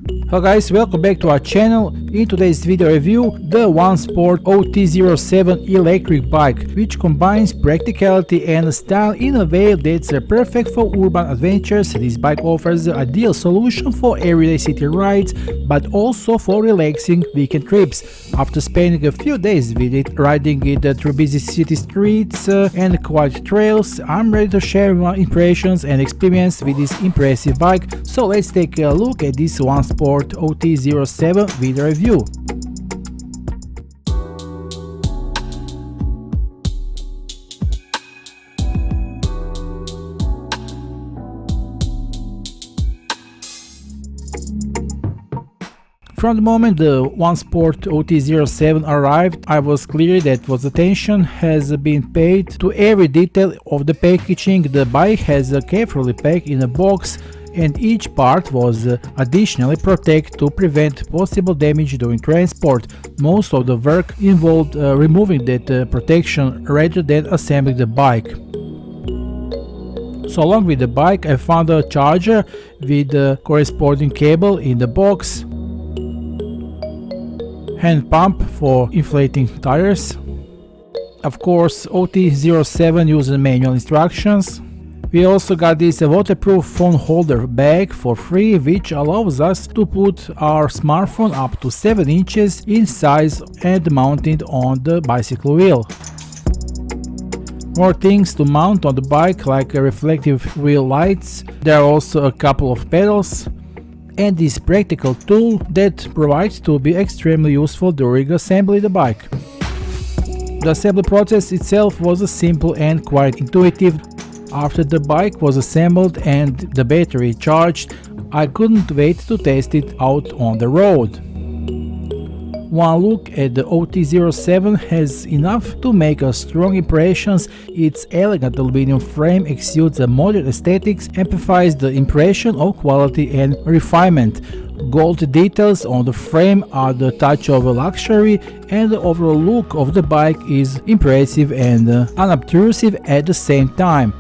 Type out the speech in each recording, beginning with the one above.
Hello guys, welcome back to our channel. In today's video review, the OneSport OT07 electric bike, which combines practicality and style in a way that's perfect for urban adventures. This bike offers the ideal solution for everyday city rides, but also for relaxing weekend trips. After spending a few days with it, riding it through busy city streets and quiet trails, I'm ready to share my impressions and experience with this impressive bike. So let's take a look at this OneSport OT07 video review. From the moment the OneSport OT07 arrived, I was clear that attention has been paid to every detail of the packaging. The bike has carefully packed in a box, and each part was additionally protected to prevent possible damage during transport. Most of the work involved removing that protection rather than assembling the bike. So along with the bike, I found a charger with the corresponding cable in the box, hand pump for inflating tires. Of course, OT07 uses manual instructions. We also got this waterproof phone holder bag for free, which allows us to put our smartphone up to 7 inches in size and mounted on the bicycle wheel. More things to mount on the bike, like reflective wheel lights. There are also a couple of pedals and this practical tool that provides to be extremely useful during assembly the bike. The assembly process itself was simple and quite intuitive. After the bike was assembled and the battery charged, I couldn't wait to test it out on the road. One look at the OT07 has enough to make a strong impression. Its elegant aluminum frame exudes a modern aesthetics, amplifies the impression of quality and refinement. Gold details on the frame are the touch of luxury, and the overall look of the bike is impressive and unobtrusive at the same time.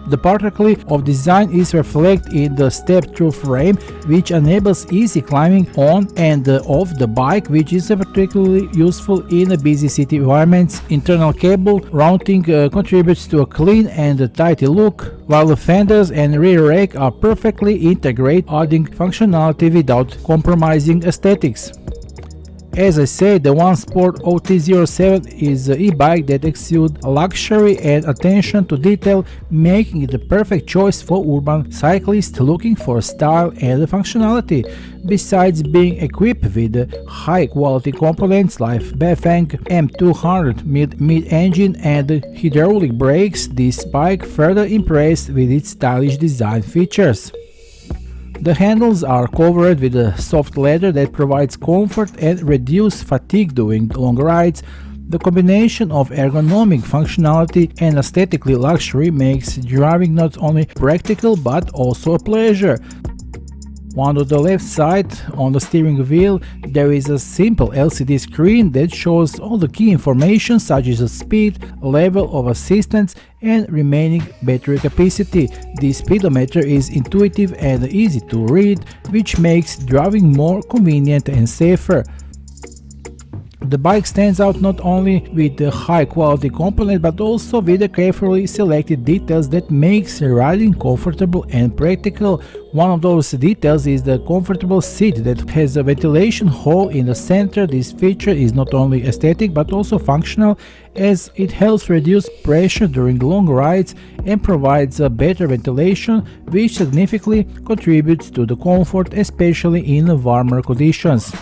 The particle of design is reflected in the step-through frame, which enables easy climbing on and off the bike, which is particularly useful in busy city environments. Internal cable routing contributes to a clean and tidy look, while the fenders and rear rack are perfectly integrated, adding functionality without compromising aesthetics. As I said, the OneSport OT07 is an e-bike that exudes luxury and attention to detail, making it the perfect choice for urban cyclists looking for style and functionality. Besides being equipped with high-quality components like BAFANG M200 mid-engine and hydraulic brakes, this bike further impressed with its stylish design features. The handles are covered with a soft leather that provides comfort and reduces fatigue during long rides. The combination of ergonomic functionality and aesthetically luxury makes driving not only practical but also a pleasure. On the left side, on the steering wheel, there is a simple LCD screen that shows all the key information such as the speed, level of assistance and remaining battery capacity. The speedometer is intuitive and easy to read, which makes driving more convenient and safer. The bike stands out not only with the high-quality component but also with the carefully selected details that makes riding comfortable and practical. One of those details is the comfortable seat that has a ventilation hole in the center. This feature is not only aesthetic but also functional, as it helps reduce pressure during long rides and provides a better ventilation, which significantly contributes to the comfort, especially in warmer conditions.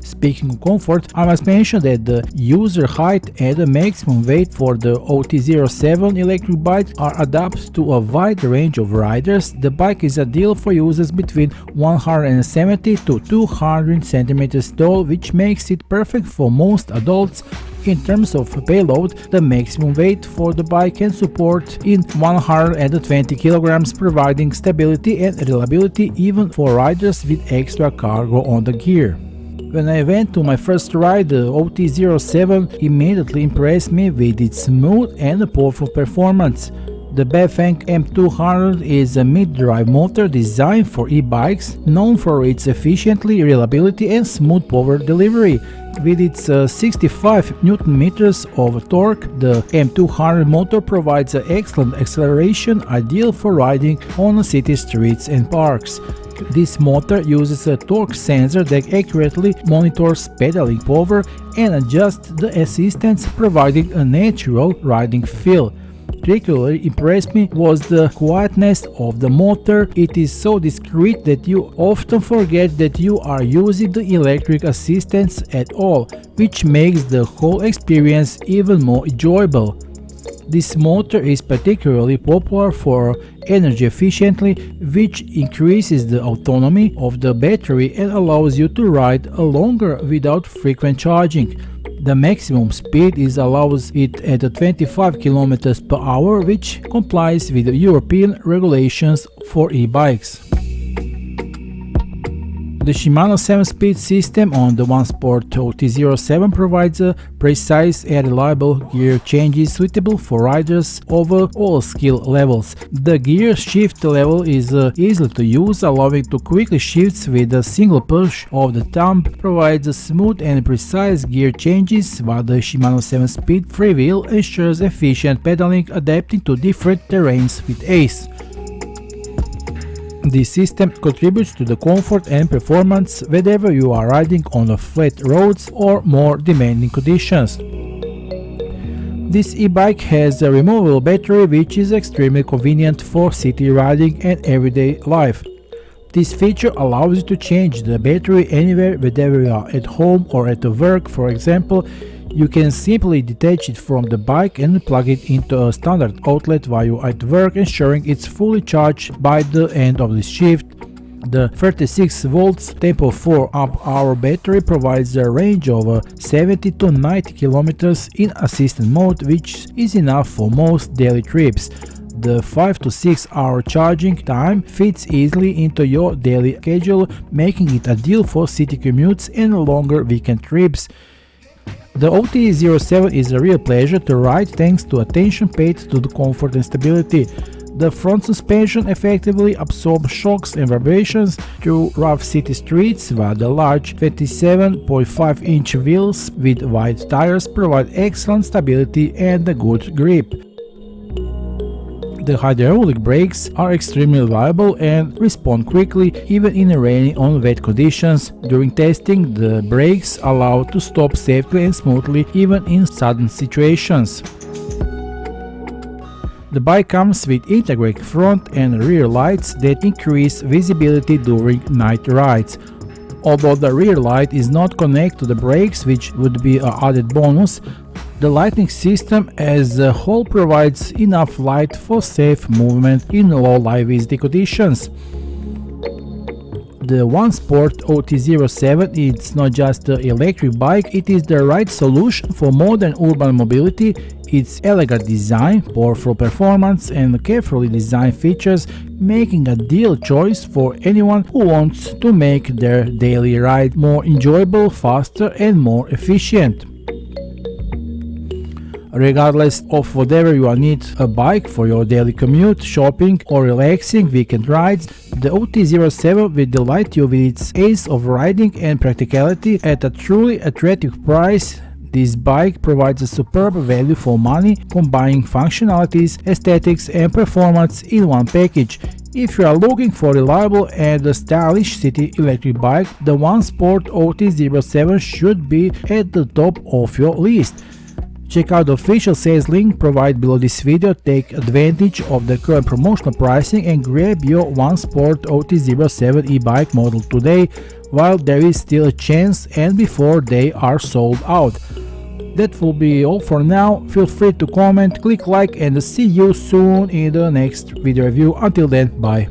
Speaking of comfort, I must mention that the user height and the maximum weight for the OT07 electric bike are adapted to a wide range of riders. The bike is ideal for users between 170 to 200 centimeters tall, which makes it perfect for most adults. In terms of payload, the maximum weight for the bike can support in 120 kilograms, providing stability and reliability even for riders with extra cargo on the gear. When I went to my first ride, the OT07 immediately impressed me with its smooth and powerful performance. The BAFANG M200 is a mid-drive motor designed for e-bikes, known for its efficiency, reliability and smooth power delivery. With its 65 Nm of torque, the M200 motor provides an excellent acceleration, ideal for riding on city streets and parks. This motor uses a torque sensor that accurately monitors pedaling power and adjusts the assistance, providing a natural riding feel. Particularly impressed me was the quietness of the motor. It is so discreet that you often forget that you are using the electric assistance at all, which makes the whole experience even more enjoyable. This motor is particularly popular for energy efficiency, which increases the autonomy of the battery and allows you to ride longer without frequent charging. The maximum speed allows it at 25 km per hour, which complies with the European regulations for e-bikes. The Shimano 7-speed system on the OneSport OT07 provides a precise and reliable gear changes suitable for riders over all skill levels. The gear shift level is easy to use, allowing to quickly shift with a single push of the thumb, provides a smooth and precise gear changes, while the Shimano 7-speed freewheel ensures efficient pedaling, adapting to different terrains with ease. This system contributes to the comfort and performance whether you are riding on the flat roads or more demanding conditions. This e-bike has a removable battery, which is extremely convenient for city riding and everyday life. This feature allows you to change the battery anywhere, whether you are at home or at work. For example, you can simply detach it from the bike and plug it into a standard outlet while you are at work, ensuring it's fully charged by the end of the shift. The 36 volts Tempo 4 amp-hour battery provides a range of 70 to 90 km in assisted mode, which is enough for most daily trips. The 5 to 6 hour charging time fits easily into your daily schedule, making it ideal for city commutes and longer weekend trips. The OT07 is a real pleasure to ride thanks to attention paid to the comfort and stability. The front suspension effectively absorbs shocks and vibrations through rough city streets, while the large 27.5-inch wheels with wide tires provide excellent stability and a good grip. The hydraulic brakes are extremely reliable and respond quickly even in rainy or wet conditions. During testing, the brakes allow to stop safely and smoothly even in sudden situations. The bike comes with integrated front and rear lights that increase visibility during night rides. Although the rear light is not connected to the brakes, which would be an added bonus, the lighting system as a whole provides enough light for safe movement in low light visibility conditions. The OneSport OT07 is not just an electric bike, it is the right solution for modern urban mobility. Its elegant design, powerful performance and carefully designed features making a ideal choice for anyone who wants to make their daily ride more enjoyable, faster and more efficient. Regardless of whether you need a bike for your daily commute, shopping or relaxing weekend rides, the OT07 will delight you with its ease of riding and practicality at a truly attractive price. This bike provides a superb value for money, combining functionalities, aesthetics and performance in one package. If you are looking for a reliable and stylish city electric bike, the OneSport OT07 should be at the top of your list. Check out the official sales link provided below this video, take advantage of the current promotional pricing and grab your OneSport OT07 e-bike model today while there is still a chance and before they are sold out. That will be all for now. Feel free to comment, click like and see you soon in the next video review. Until then, bye.